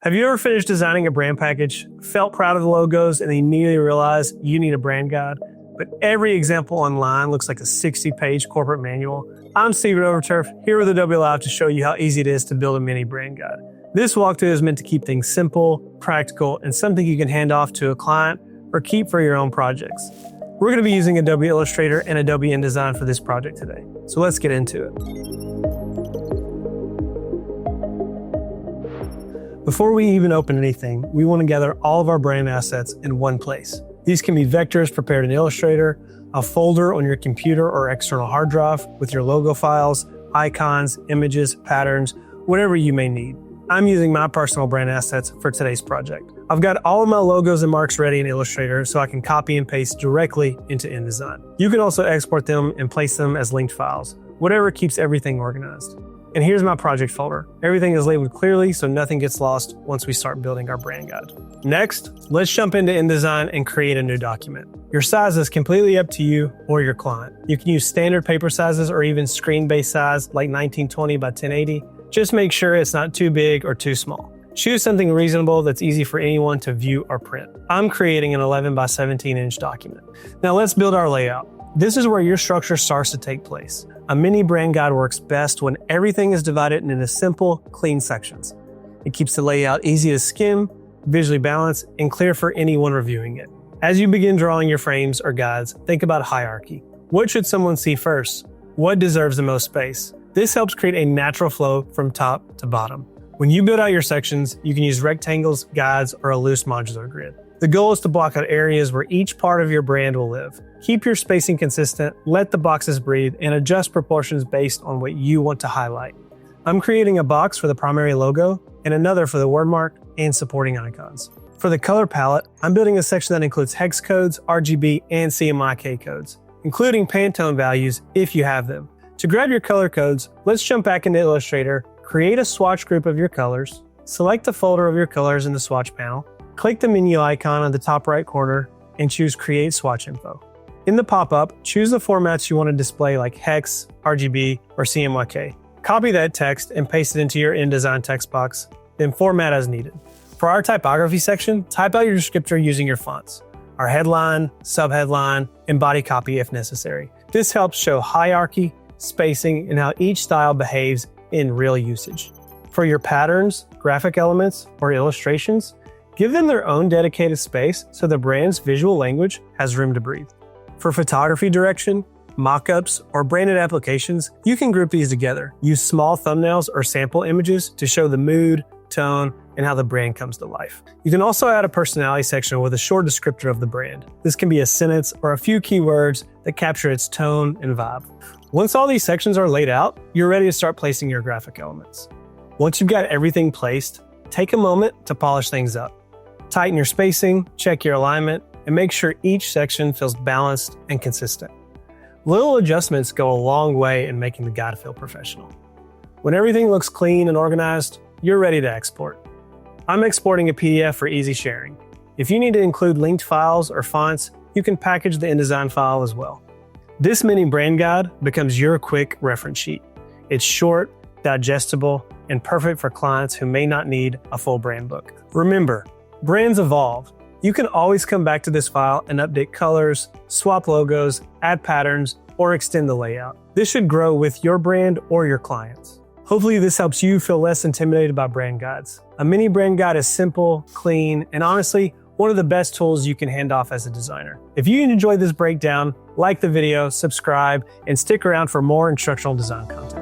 Have you ever finished designing a brand package, felt proud of the logos, and immediately realized you need a brand guide, but every example online looks like a 60-page corporate manual? I'm Steven Overturf, here with Adobe Lab to show you how easy it is to build a mini brand guide. This walkthrough is meant to keep things simple, practical, and something you can hand off to a client or keep for your own projects. We're going to be using Adobe Illustrator and Adobe InDesign for this project today, so let's get into it. Before we even open anything, we want to gather all of our brand assets in one place. These can be vectors prepared in Illustrator, a folder on your computer or external hard drive with your logo files, icons, images, patterns, whatever you may need. I'm using my personal brand assets for today's project. I've got all of my logos and marks ready in Illustrator so I can copy and paste directly into InDesign. You can also export them and place them as linked files, whatever keeps everything organized. And here's my project folder. Everything is labeled clearly so nothing gets lost once we start building our brand guide. Next, let's jump into InDesign and create a new document. Your size is completely up to you or your client. You can use standard paper sizes or even screen-based size like 1920 by 1080. Just make sure it's not too big or too small. Choose something reasonable that's easy for anyone to view or print. I'm creating an 11 by 17 inch document. Now let's build our layout. This is where your structure starts to take place. A mini brand guide works best when everything is divided into simple, clean sections. It keeps the layout easy to skim, visually balanced, and clear for anyone reviewing it. As you begin drawing your frames or guides, think about hierarchy. What should someone see first? What deserves the most space? This helps create a natural flow from top to bottom. When you build out your sections, you can use rectangles, guides, or a loose modular grid. The goal is to block out areas where each part of your brand will live. Keep your spacing consistent, let the boxes breathe, and adjust proportions based on what you want to highlight. I'm creating a box for the primary logo and another for the word mark and supporting icons. For the color palette, I'm building a section that includes hex codes, RGB, and CMYK codes, including Pantone values if you have them. To grab your color codes, let's jump back into Illustrator, create a swatch group of your colors, select the folder of your colors in the swatch panel, click the menu icon on the top right corner, and choose Create Swatch Info. In the pop-up, choose the formats you want to display like hex, RGB, or CMYK. Copy that text and paste it into your InDesign text box, then format as needed. For our typography section, type out your descriptor using your fonts, our headline, subheadline, and body copy if necessary. This helps show hierarchy, spacing, and how each style behaves in real usage. For your patterns, graphic elements, or illustrations, give them their own dedicated space so the brand's visual language has room to breathe. For photography direction, mock-ups, or branded applications, you can group these together. Use small thumbnails or sample images to show the mood, tone, and how the brand comes to life. You can also add a personality section with a short descriptor of the brand. This can be a sentence or a few keywords that capture its tone and vibe. Once all these sections are laid out, you're ready to start placing your graphic elements. Once you've got everything placed, take a moment to polish things up. Tighten your spacing, check your alignment, and make sure each section feels balanced and consistent. Little adjustments go a long way in making the guide feel professional. When everything looks clean and organized, you're ready to export. I'm exporting a PDF for easy sharing. If you need to include linked files or fonts, you can package the InDesign file as well. This mini brand guide becomes your quick reference sheet. It's short, digestible, and perfect for clients who may not need a full brand book. Remember, brands evolve. You can always come back to this file and update colors, swap logos, add patterns, or extend the layout. This should grow with your brand or your clients. Hopefully this helps you feel less intimidated by brand guides. A mini brand guide is simple, clean, and honestly, one of the best tools you can hand off as a designer. If you enjoyed this breakdown, like the video, subscribe, and stick around for more instructional design content.